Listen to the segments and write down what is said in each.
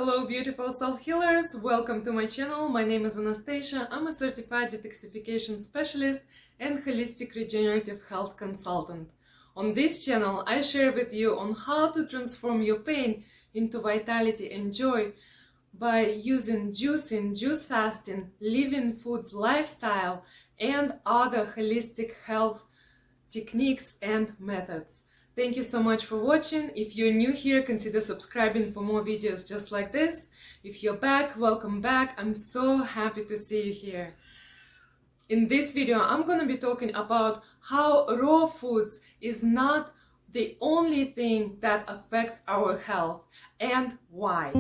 Hello beautiful soul healers, welcome to my channel. My name is Anastasia. I'm a certified detoxification specialist and holistic regenerative health consultant. On this channel I share with you on how to transform your pain into vitality and joy by using juicing, juice fasting, living foods lifestyle and other holistic health techniques and methods. Thank you so much for watching. If you're new here, consider subscribing for more videos just like this. If you're back, welcome back. I'm so happy to see you here. In this video, I'm going to be talking about how raw foods is not the only thing that affects our health and why.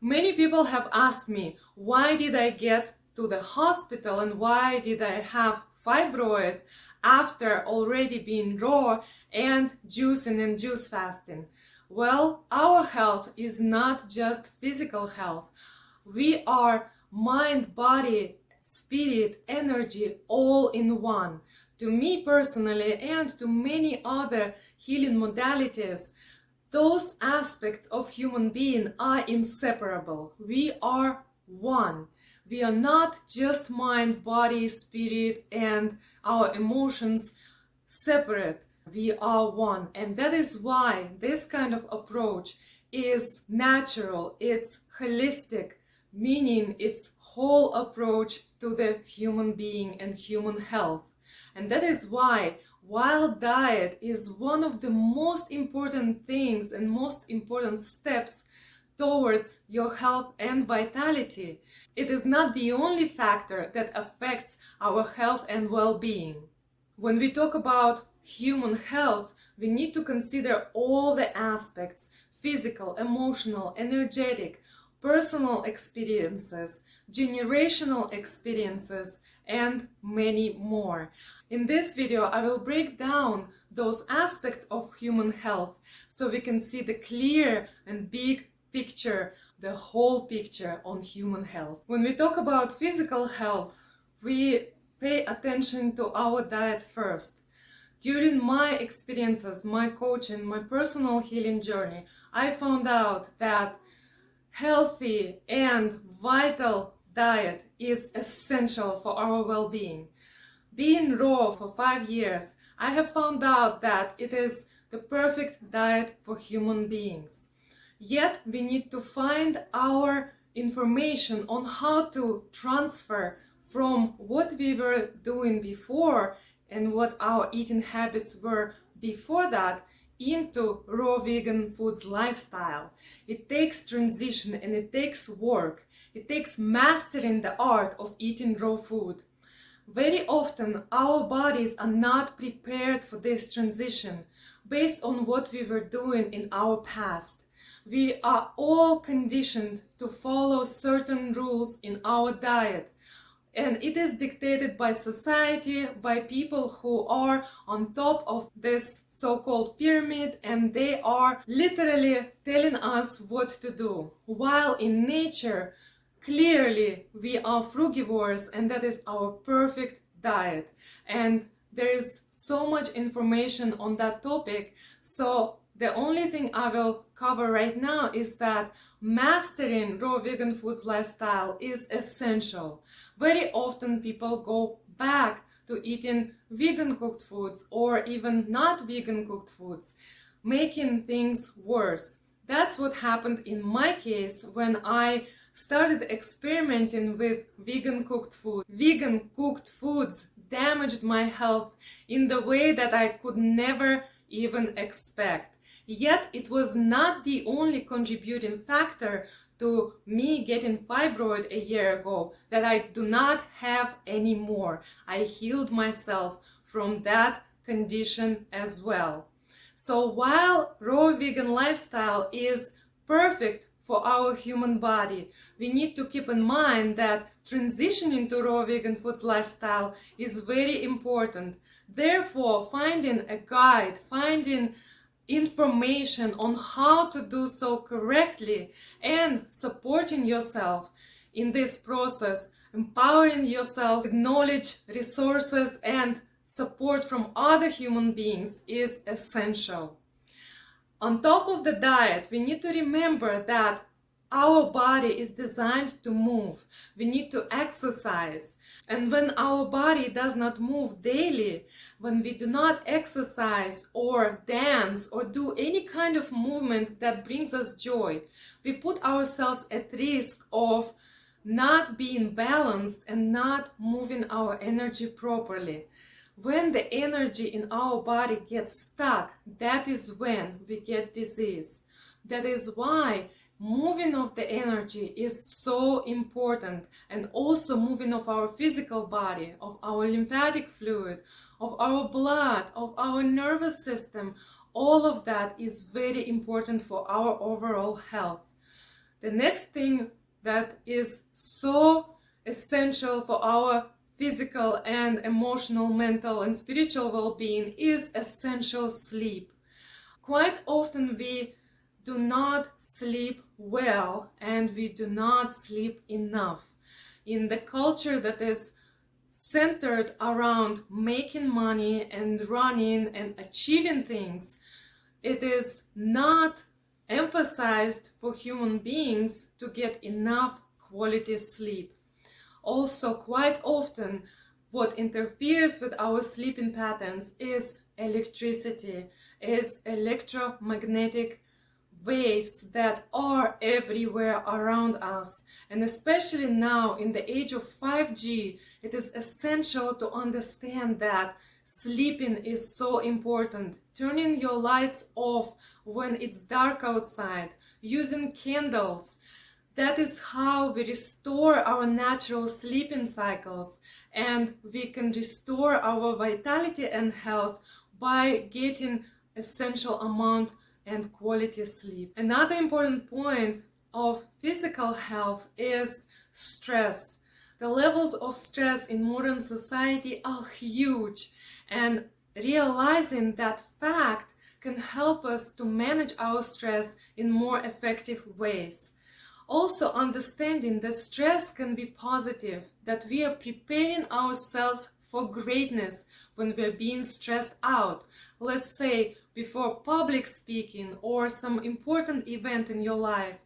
Many people have asked me, why did I get to the hospital and why did I have fibroid after already being raw and juicing and juice fasting? Well, our health is not just physical health. We are mind, body, spirit, energy, all in one. To me personally and to many other healing modalities, those aspects of human being are inseparable. We are one. We are not just mind, body, spirit, and our emotions separate. We are one. And that is why this kind of approach is natural, it's holistic, meaning it's whole approach to the human being and human health. And that is why, while diet is one of the most important things and most important steps towards your health and vitality, it is not the only factor that affects our health and well-being. When we talk about human health, we need to consider all the aspects: physical, emotional, energetic, personal experiences, generational experiences, and many more. In this video, I will break down those aspects of human health so we can see the clear and big picture, the whole picture on human health. When we talk about physical health, we pay attention to our diet first. During my experiences, my coaching, my personal healing journey, I found out that healthy and vital diet is essential for our well-being. Being raw for 5 years, I have found out that it is the perfect diet for human beings. Yet we need to find our information on how to transfer from what we were doing before and what our eating habits were before that into raw vegan foods lifestyle. It takes transition and it takes work. It takes mastering the art of eating raw food. Very often our bodies are not prepared for this transition based on what we were doing in our past. We are all conditioned to follow certain rules in our diet, and it is dictated by society, by people who are on top of this so-called pyramid, and they are literally telling us what to do. While in nature, clearly we are frugivores, and that is our perfect diet. And there is so much information on that topic, so the only thing I will cover right now is that mastering raw vegan foods lifestyle is essential. Very often people go back to eating vegan cooked foods or even not vegan cooked foods, making things worse. That's what happened in my case when I started experimenting with vegan cooked food. Vegan cooked foods damaged my health in the way that I could never even expect. Yet it was not the only contributing factor to me getting fibroid a year ago that I do not have anymore. I healed myself from that condition as well. So while raw vegan lifestyle is perfect for our human body, we need to keep in mind that transitioning to raw vegan foods lifestyle is very important. Therefore, finding a guide, finding information on how to do so correctly and supporting yourself in this process, empowering yourself with knowledge, resources, and support from other human beings is essential. On top of the diet, we need to remember that our body is designed to move. We need to exercise. And when our body does not move daily, when we do not exercise or dance or do any kind of movement that brings us joy, we put ourselves at risk of not being balanced and not moving our energy properly. When the energy in our body gets stuck, that is when we get disease. That is why moving of the energy is so important, and also moving of our physical body, of our lymphatic fluid, of our blood, of our nervous system. All of that is very important for our overall health. The next thing that is so essential for our physical and emotional, mental, and spiritual well-being is essential sleep. Quite often we do not sleep well and we do not sleep enough. In the culture that is centered around making money and running and achieving things, it is not emphasized for human beings to get enough quality sleep. Also, quite often, what interferes with our sleeping patterns is electricity, is electromagnetic waves that are everywhere around us. And especially now, in the age of 5G, it is essential to understand that sleeping is so important. Turning your lights off when it's dark outside, using candles. That is how we restore our natural sleeping cycles, and we can restore our vitality and health by getting essential amount and quality sleep. Another important point of physical health is stress. The levels of stress in modern society are huge, and realizing that fact can help us to manage our stress in more effective ways. Also, understanding that stress can be positive, that we are preparing ourselves for greatness when we're being stressed out. Let's say before public speaking or some important event in your life,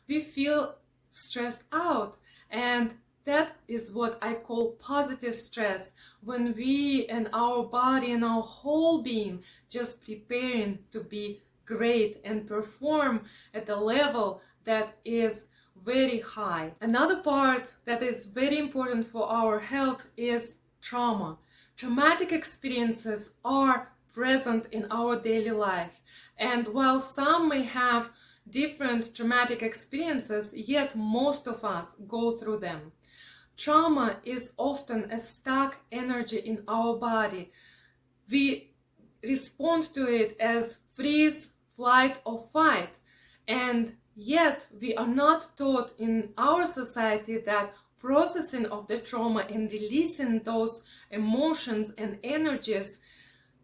we feel stressed out, and that is what I call positive stress, when we and our body and our whole being just preparing to be great and perform at the level that is very high. Another part that is very important for our health is trauma. Traumatic experiences are present in our daily life, and while some may have different traumatic experiences, yet most of us go through them. Trauma is often a stuck energy in our body. We respond to it as freeze, flight, or fight, and yet we are not taught in our society that processing of the trauma and releasing those emotions and energies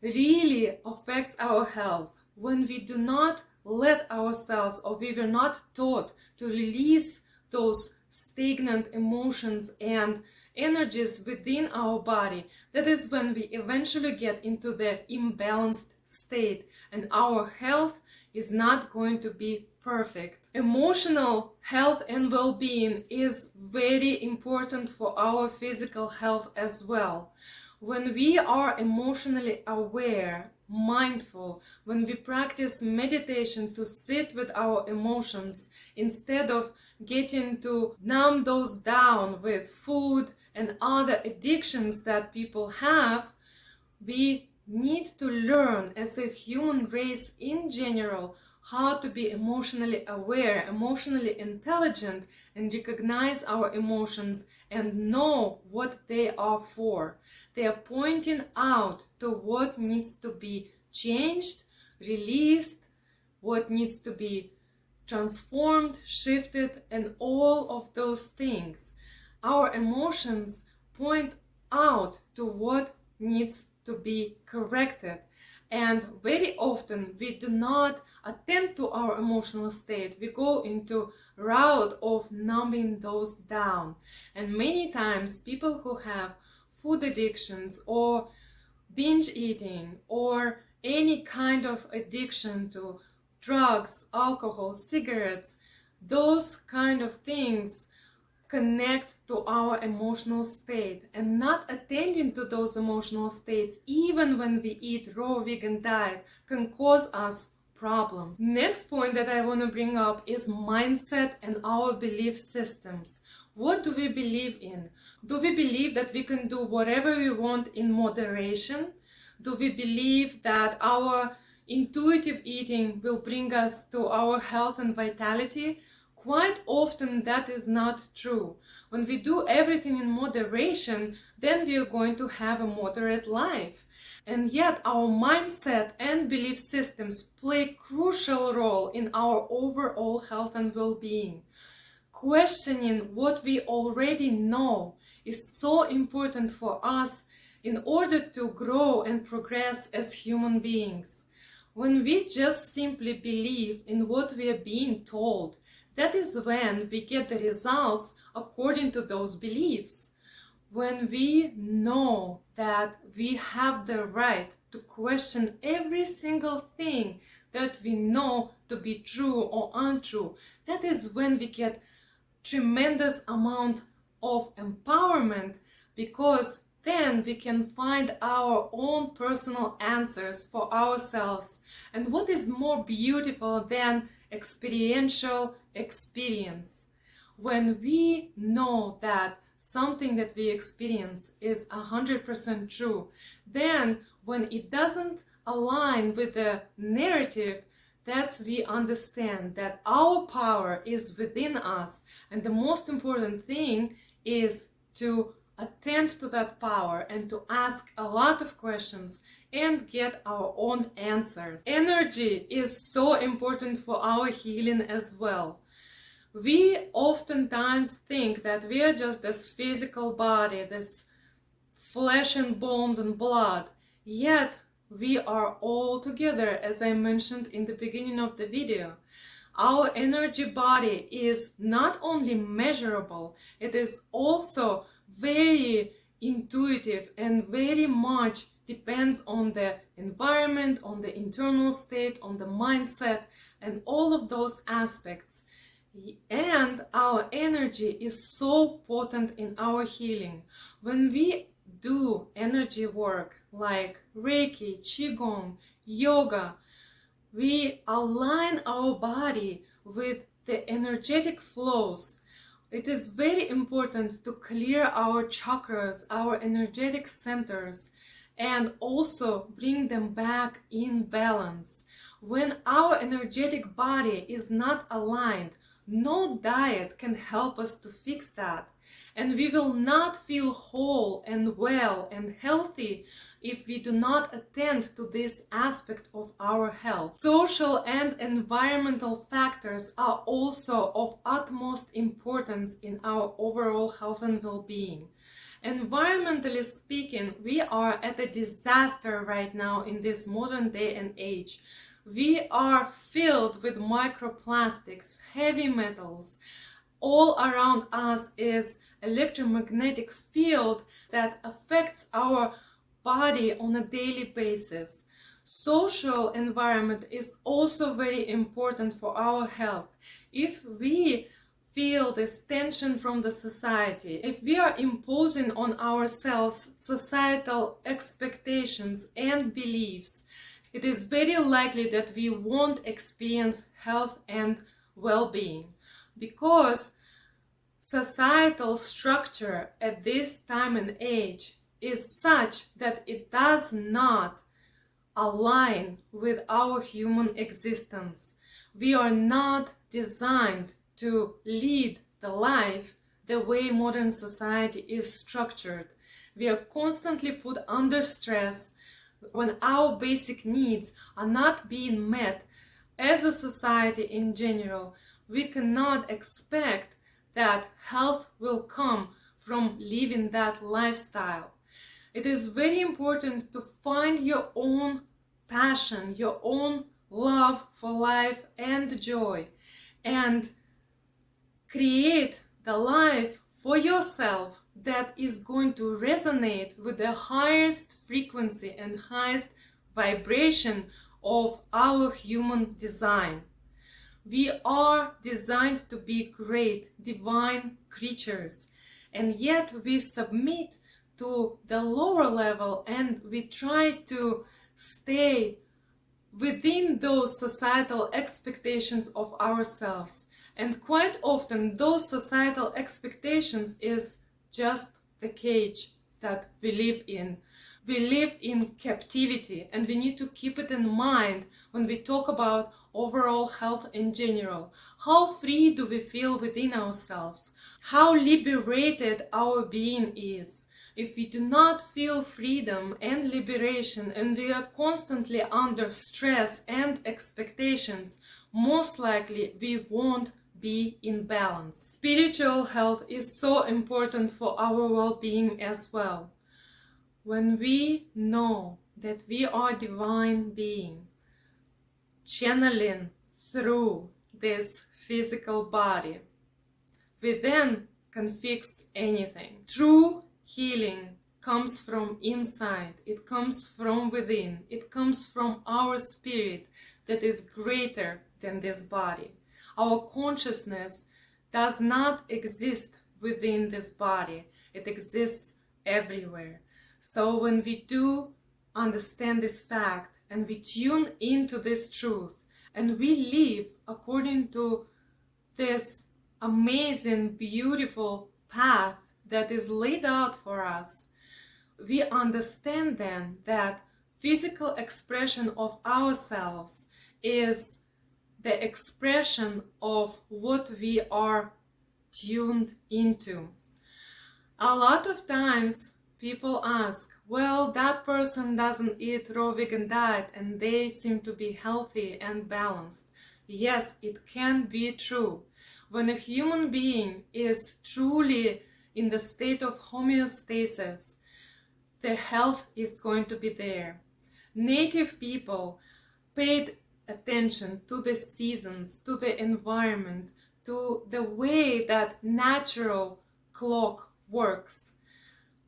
really affects our health. When we do not let ourselves, or we were not taught to release those stagnant emotions and energies within our body, that is when we eventually get into the imbalanced state, and our health is not going to be perfect. Emotional health and well-being is very important for our physical health as well. When we are emotionally aware, mindful, when we practice meditation to sit with our emotions instead of getting to numb those down with food and other addictions that people have, we need to learn as a human race in general how to be emotionally aware, emotionally intelligent, and recognize our emotions and know what they are for. They are pointing out to what needs to be changed, released, what needs to be transformed, shifted, and all of those things. Our emotions point out to what needs to be corrected. And very often we do not attend to our emotional state. We go into route of numbing those down. And many times people who have food addictions or binge eating or any kind of addiction to drugs, alcohol, cigarettes, those kind of things connect to our emotional state, and not attending to those emotional states even when we eat raw vegan diet can cause us problems. Next point that I want to bring up is mindset and our belief systems. What do we believe in? Do we believe that we can do whatever we want in moderation? Do we believe that our intuitive eating will bring us to our health and vitality? Quite often that is not true. When we do everything in moderation, then we are going to have a moderate life. And yet our mindset and belief systems play a crucial role in our overall health and well-being. Questioning what we already know is so important for us in order to grow and progress as human beings. When we just simply believe in what we are being told, that is when we get the results according to those beliefs. When we know that we have the right to question every single thing that we know to be true or untrue, that is when we get tremendous amount of empowerment, because then we can find our own personal answers for ourselves. And what is more beautiful than experiential experience? When we know that something that we experience is 100% true, then when it doesn't align with the narrative, that's we understand that our power is within us, and the most important thing is to attend to that power and to ask a lot of questions and get our own answers. Energy is so important for our healing as well. We oftentimes think that we are just this physical body, this flesh and bones and blood, yet we are all together, as I mentioned in the beginning of the video. Our energy body is not only measurable, it is also very intuitive and very much depends on the environment, on the internal state, on the mindset, and all of those aspects. And our energy is so potent in our healing. When we do energy work like Reiki, Qigong, yoga, we align our body with the energetic flows. It is very important to clear our chakras, our energetic centers, and also bring them back in balance. When our energetic body is not aligned, no diet can help us to fix that. And we will not feel whole and well and healthy if we do not attend to this aspect of our health. Social and environmental factors are also of utmost importance in our overall health and well-being. Environmentally speaking, we are at a disaster right now in this modern day and age. We are filled with microplastics, heavy metals. All around us is electromagnetic field that affects our body on a daily basis. Social environment is also very important for our health. If we feel this tension from the society, if we are imposing on ourselves societal expectations and beliefs, it is very likely that we won't experience health and well-being, because societal structure at this time and age is such that it does not align with our human existence. We are not designed to lead the life the way modern society is structured. We are constantly put under stress. When our basic needs are not being met as a society in general, we cannot expect that health will come from living that lifestyle. It is very important to find your own passion, your own love for life and joy, and create the life for yourself that is going to resonate with the highest frequency and highest vibration of our human design. We are designed to be great, divine creatures, and yet we submit to the lower level and we try to stay within those societal expectations of ourselves. And quite often those societal expectations is just the cage that we live in. We live in captivity, and we need to keep it in mind when we talk about overall health in general. How free do we feel within ourselves? How liberated our being is? If we do not feel freedom and liberation and we are constantly under stress and expectations, most likely we won't be in balance. Spiritual health is so important for our well-being as well. When we know that we are divine being, channeling through this physical body, we then can fix anything. True healing comes from inside, it comes from within, it comes from our spirit that is greater than this body. Our consciousness does not exist within this body, it exists everywhere. So when we do understand this fact and we tune into this truth and we live according to this amazing, beautiful path that is laid out for us, we understand then that physical expression of ourselves is the expression of what we are tuned into. A lot of times people ask, well, that person doesn't eat raw vegan diet and they seem to be healthy and balanced. Yes, it can be true. When a human being is truly in the state of homeostasis, the health is going to be there. Native people paid attention to the seasons, to the environment, to the way that natural clock works.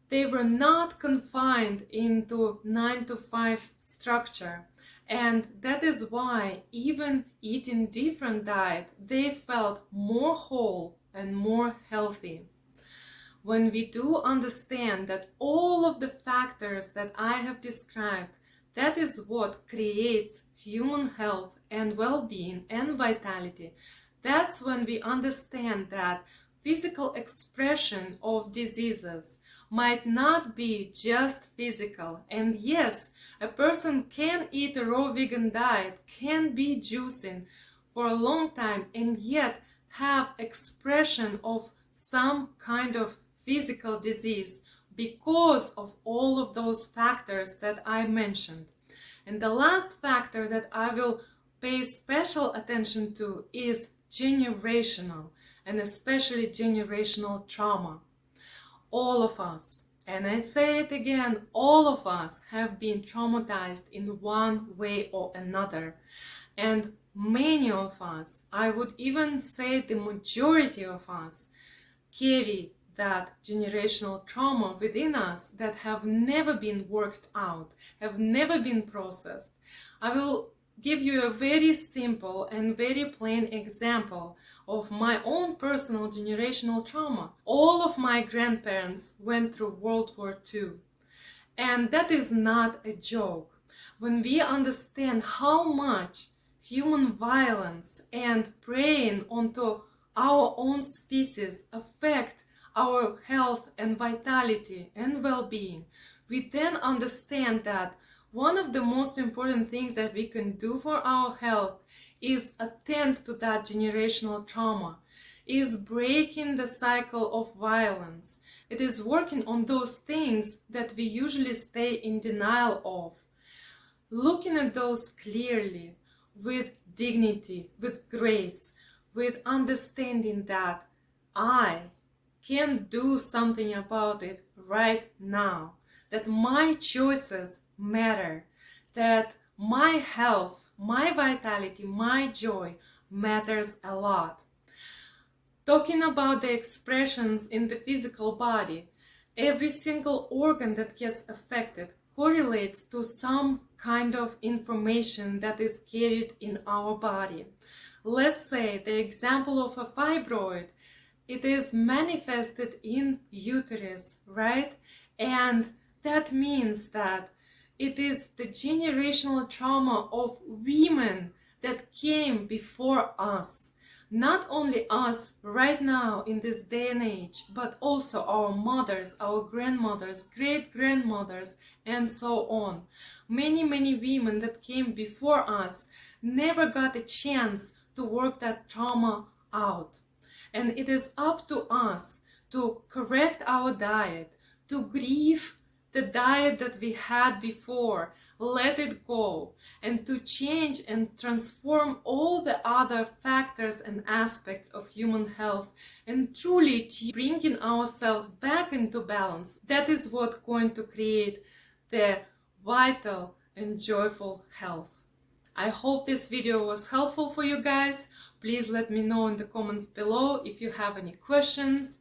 They were not confined into 9-to-5 structure, and that is why even eating different diet, they felt more whole and more healthy. When we do understand that all of the factors that I have described, that is what creates human health and well-being and vitality, that's when we understand that physical expression of diseases might not be just physical. And yes, a person can eat a raw vegan diet, can be juicing for a long time, and yet have expression of some kind of physical disease because of all of those factors that I mentioned. And the last factor that I will pay special attention to is generational, and especially generational trauma. All of us, and I say it again, all of us have been traumatized in one way or another. And many of us, I would even say the majority of us, carry that generational trauma within us that have never been worked out, have never been processed. I will give you a very simple and very plain example of my own personal generational trauma. All of my grandparents went through World War II, and that is not a joke. When we understand how much human violence and preying onto our own species affect our health and vitality and well-being, we then understand that one of the most important things that we can do for our health is attend to that generational trauma, is breaking the cycle of violence. It is working on those things that we usually stay in denial of. Looking at those clearly, with dignity, with grace, with understanding that I can do something about it right now, that my choices matter, that my health, my vitality, my joy matters a lot. Talking about the expressions in the physical body, every single organ that gets affected correlates to some kind of information that is carried in our body. Let's say the example of a fibroid, it is manifested in uterus, right? And that means that it is the generational trauma of women that came before us. Not only us right now in this day and age, but also our mothers, our grandmothers, great-grandmothers, and so on. Many women that came before us never got a chance to work that trauma out. And it is up to us to correct our diet, to grieve the diet that we had before, let it go, and to change and transform all the other factors and aspects of human health and truly bringing ourselves back into balance. That is what's going to create the vital and joyful health. I hope this video was helpful for you guys. Please let me know in the comments below if you have any questions.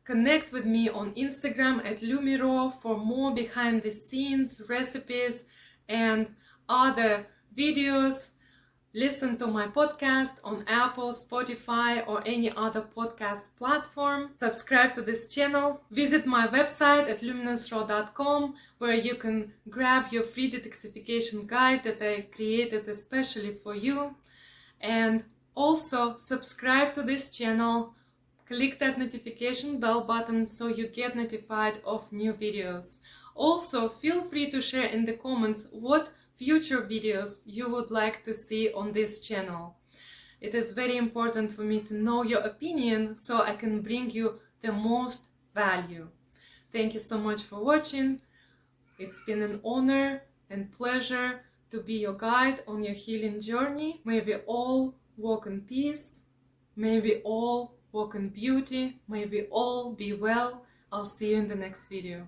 Connect with me on Instagram at Lumiro for more behind the scenes recipes and other videos. Listen to my podcast on Apple, Spotify, or any other podcast platform. Subscribe to this channel. Visit my website at luminousraw.com, where you can grab your free detoxification guide that I created especially for you. And also subscribe to this channel. Click that notification bell button so you get notified of new videos. Also, feel free to share in the comments what future videos you would like to see on this channel. It is very important for me to know your opinion so I can bring you the most value. Thank you so much for watching. It's been an honor and pleasure to be your guide on your healing journey. May we all walk in peace. May we all walk in beauty. May we all be well. I'll see you in the next video.